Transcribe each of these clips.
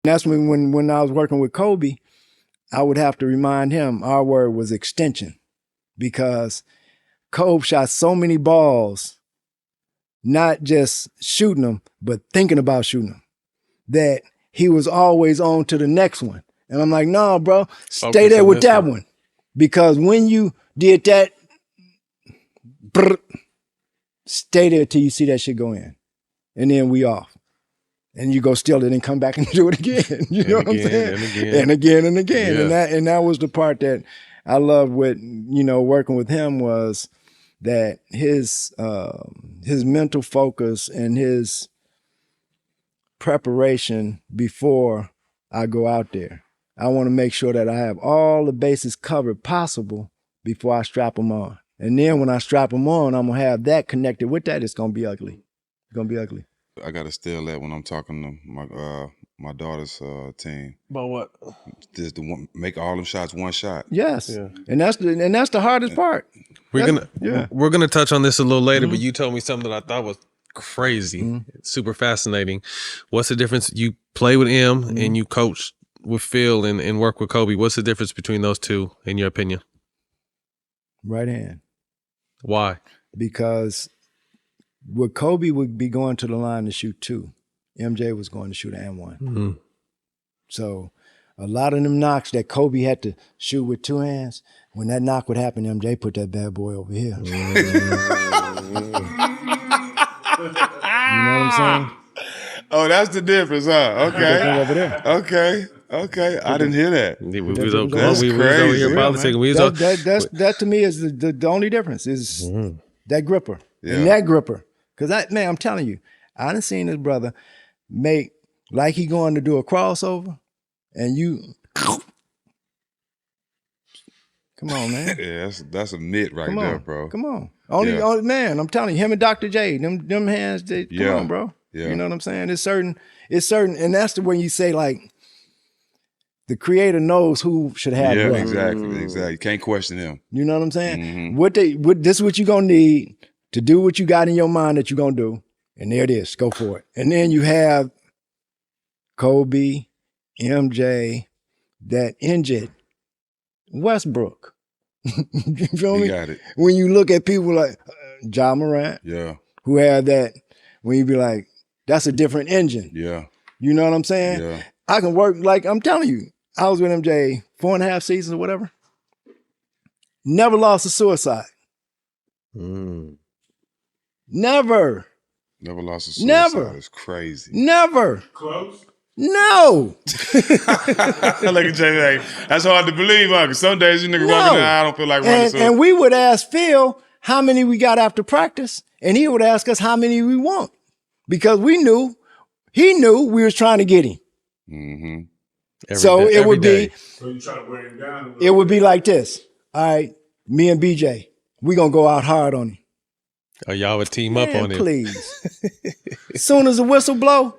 That's when I was working with Kobe, I would have to remind him our word was extension, because Kobe shot so many balls, not just shooting them, but thinking about shooting them, that he was always on to the next one. And I'm like, no, bro, stay there with that one. Because when you did that, stay there till you see that shit go in. And then we off. And you go steal it and come back and do it again. You know what I'm saying? And again and again. Yeah. And that was the part that I loved with, working with him, was that his mental focus and his preparation before I go out there. I want to make sure that I have all the bases covered possible before I strap them on. And then when I strap them on, I'm going to have that connected with that. It's going to be ugly. It's going to be ugly. I got to steal that when I'm talking to my daughter's team. About what? Just to make all them shots one shot. Yes. Yeah. And that's the hardest part. We're gonna touch on this a little later, but you told me something that I thought was crazy, super fascinating. What's the difference? You play with M and you coach with Phil and work with Kobe. What's the difference between those two, in your opinion? Right hand. Why? Because with Kobe would be going to the line to shoot 2. MJ was going to shoot and 1. Mm-hmm. So a lot of them knocks that Kobe had to shoot with 2 hands, when that knock would happen, MJ put that bad boy over here. You know what I'm saying? Oh, that's the difference, huh? Okay. Over there. Okay. I didn't hear that. We was over here politicking. That to me is the only difference is that gripper. Yeah. And that gripper. Because I'm telling you, I done seen this brother make, like he going to do a crossover, and you, come on, man. Yeah, that's a mitt right there, bro. Come on. Only man, I'm telling you, him and Dr. J, them hands, come on, bro. Yeah. You know what I'm saying? It's certain, and that's the way you say, like, the creator knows who should have what. Exactly. Can't question him. You know what I'm saying? Mm-hmm. This is what you're gonna need to do what you got in your mind that you're gonna do. And there it is. Go for it. And then you have Kobe, MJ, that injured Westbrook. You feel me? Got it. When you look at people like Ja Morant, who have that, when you be like, that's a different engine. Yeah. You know what I'm saying? Yeah. I can work, like I'm telling you, I was with MJ 4.5 seasons or whatever. Never lost a suicide. Never. Never lost a suicide. Never. It's crazy. Never. Close? No. Look at Jay. Like, that's hard to believe, huh? Because some days you niggas walking down, I don't feel like running. And we would ask Phil how many we got after practice, and he would ask us how many we want. Because he knew we was trying to get him. Mm-hmm. So it would be. So you try to wear him down? It would be like this. All right, me and BJ, we gonna go out hard on him. Oh, y'all would team up on him. Please. Soon as the whistle blow,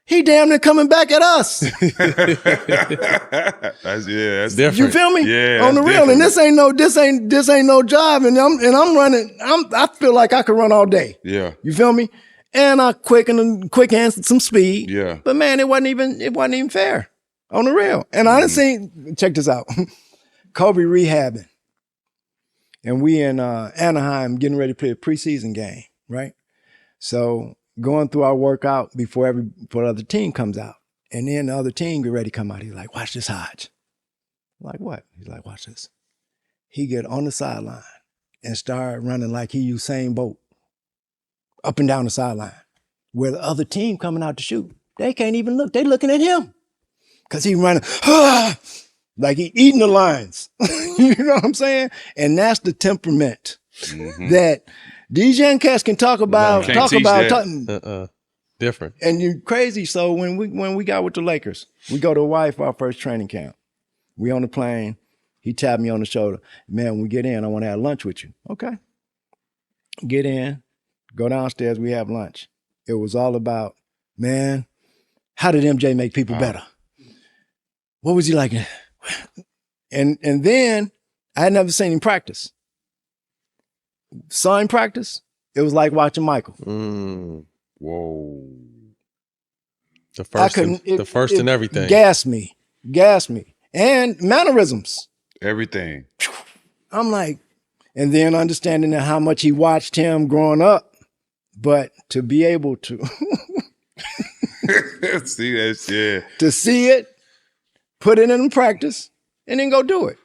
he damn near coming back at us. That's different. You feel me? Yeah, on the real. And this ain't no job. And I'm running. I feel like I could run all day. Yeah. You feel me? And I quick hands, some speed. Yeah. But man, it wasn't even fair. On the real. And I done seen, check this out. Kobe rehabbing. And we in Anaheim getting ready to play a preseason game, right? So going through our workout before the other team comes out. And then the other team get ready to come out. He's like, watch this, Hodge. I'm like, what? He's like, watch this. He get on the sideline and start running like he Usain Bolt up and down the sideline. Where the other team coming out to shoot, they can't even look. They looking at him. Because he running, like he eating the lines. You know what I'm saying? And that's the temperament that these young cats can talk about. Different. And you crazy. So when we got with the Lakers, we go to Hawaii for our first training camp. We on the plane. He tapped me on the shoulder. Man, when we get in, I want to have lunch with you. Okay. Get in, go downstairs, we have lunch. It was all about, man, how did MJ make people better? What was he like? And then I had never seen him practice. Saw him practice, it was like watching Michael. Whoa. The first, and everything. Gas me. And mannerisms. Everything. I'm like, and then understanding how much he watched him growing up, but to be able to see that shit. To see it, put it in practice, and then go do it.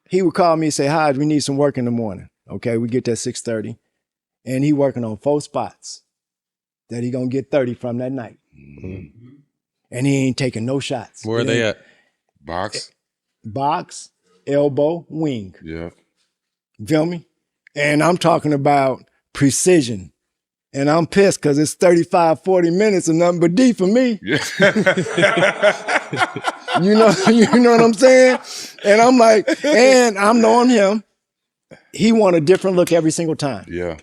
He would call me and say, Hodge, we need some work in the morning. Okay, we get there 6:30. And he working on 4 spots that he gonna get 30 from that night. Mm-hmm. And he ain't taking no shots. Where are they at? Box, elbow, wing. Yeah. You feel me? And I'm talking about precision. And I'm pissed because it's 35, 40 minutes of nothing but D for me. Yeah. you know what I'm saying? And I'm like, and I'm knowing him. He want a different look every single time. Yeah.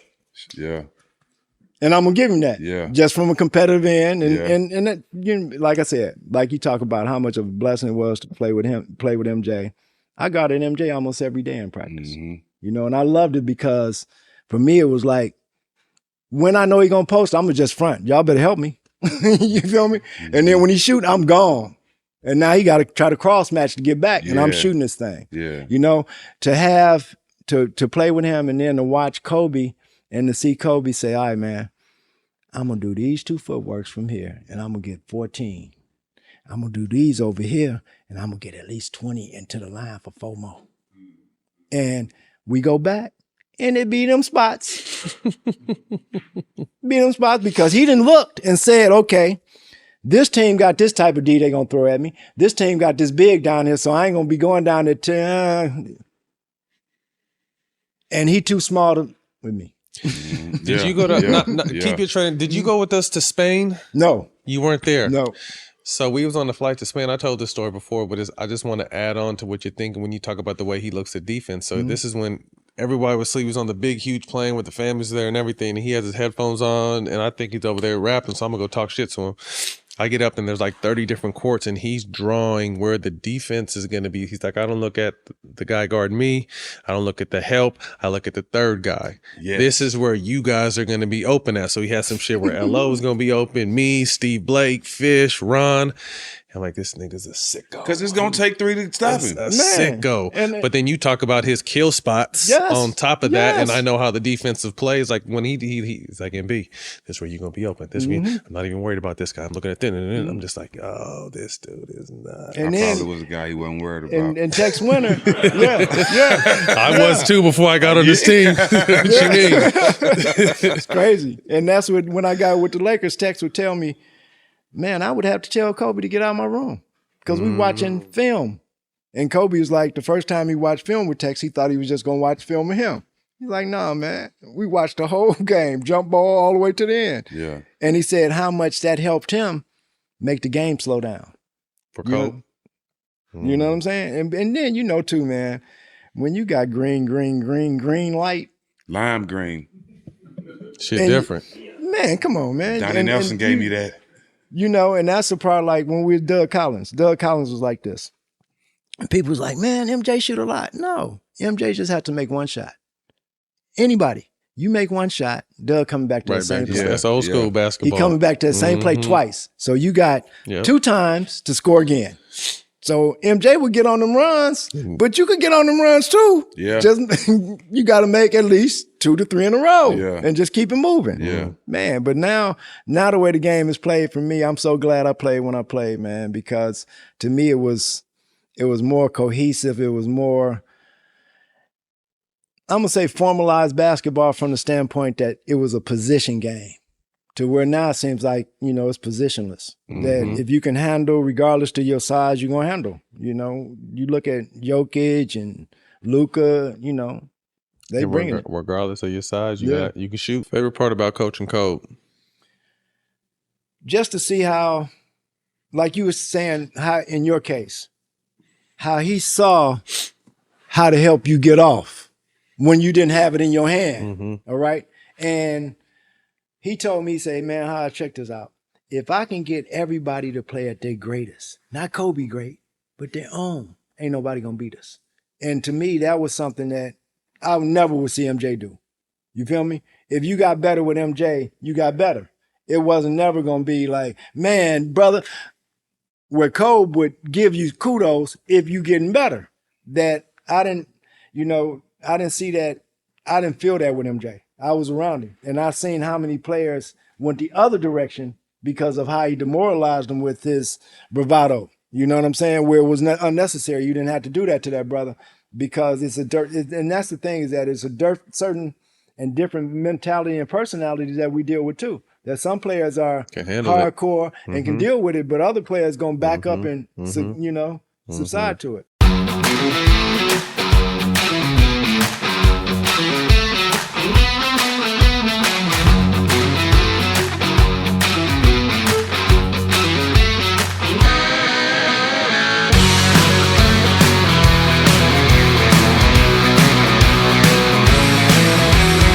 And I'm gonna give him that. Yeah. Just from a competitive end. And that, you know, like I said, like you talk about how much of a blessing it was to play with MJ. I got an MJ almost every day in practice. Mm-hmm. You know, and I loved it because for me it was like, when I know he gonna post, I'm gonna just front. Y'all better help me. You feel me? Mm-hmm. And then when he shoot, I'm gone. And now he got to try to cross match to get back, and I'm shooting this thing. Yeah. You know, to play with him and then to watch Kobe and to see Kobe say, all right, man, I'm going to do these 2 footworks from here, and I'm going to get 14. I'm going to do these over here, and I'm going to get at least 20 into the line for 4 more. And we go back, and it be them spots. Be them spots because he done looked and said, okay, this team got this type of D they going to throw at me. This team got this big down here, so I ain't going to be going down there. And he too small with me. Did you go to keep your training? Did you go with us to Spain? No, you weren't there. No. So we was on the flight to Spain. I told this story before, but I just want to add on to what you're thinking when you talk about the way he looks at defense. So this is when everybody was asleep. He was on the big, huge plane with the families there and everything. And he has his headphones on, and I think he's over there rapping. So I'm gonna go talk shit to him. I get up and there's like 30 different courts and he's drawing where the defense is going to be. He's like, I don't look at the guy guarding me. I don't look at the help. I look at the third guy. Yes. This is where you guys are going to be open at. So he has some shit where LO is going to be open, me, Steve Blake, Fish, Ron. I'm like, this nigga's a sicko. Because it's going to take 3 to stop him. A sicko. But then you talk about his kill spots on top of that. And I know how the defensive plays, like when he's like, MB, this is where you're going to be open. This I'm not even worried about this guy. I'm looking at this and I'm just like, oh, this dude is not. And I probably was a guy he wasn't worried about. And Tex Winter. I was too before I got on this team. What you mean? It's crazy. And that's what, when I got with the Lakers, Tex would tell me, man, I would have to tell Kobe to get out of my room because we watching film. And Kobe was like, the first time he watched film with Tex, he thought he was just going to watch film with him. He's like, nah, man, we watched the whole game, jump ball all the way to the end. Yeah. And he said how much that helped him make the game slow down. For Kobe. You know what I'm saying? And then, you know, too, man, when you got green light. Lime green. Shit different. Man, come on, man. Donnie Nelson gave me that. You know, and that's the part, like when we were Doug Collins. Doug Collins was like this. And people was like, man, MJ shoot a lot. No, MJ just had to make one shot. Anybody, you make one shot, Doug coming back to the same play. That's old school basketball. He coming back to the same play twice. So you got 2 times to score again. So MJ would get on them runs, but you could get on them runs too. Yeah. Just you got to make at least 2 to 3 in a row and just keep it moving. Yeah. Man, but now the way the game is played for me, I'm so glad I played when I played, man, because to me it was more cohesive. It was more, I'm going to say formalized basketball from the standpoint that it was a position game. To where now it seems like, you know, it's positionless. That if you can handle, regardless to your size, you're going to handle. You know, you look at Jokic and Luka, you know, they bring it. Regardless of your size, you can shoot. Favorite part about coaching Kobe? Just to see how, like you were saying, how in your case, how he saw how to help you get off when you didn't have it in your hand. All right. And he told me, say, man, how I check this out. If I can get everybody to play at their greatest, not Kobe great, but their own, ain't nobody gonna beat us. And to me, that was something that I never would see MJ do. You feel me? If you got better with MJ, you got better. It wasn't never going to be like, man, brother, where Kobe would give you kudos if you getting better. That I didn't see that. I didn't feel that with MJ. I was around him, and I seen how many players went the other direction because of how he demoralized them with his bravado. You know what I'm saying? Where it was not unnecessary. You didn't have to do that to that brother because it's and that's the thing, is that it's a certain and different mentality and personality that we deal with too. That some players are hardcore and can deal with it, but other players gonna back up and subside to it.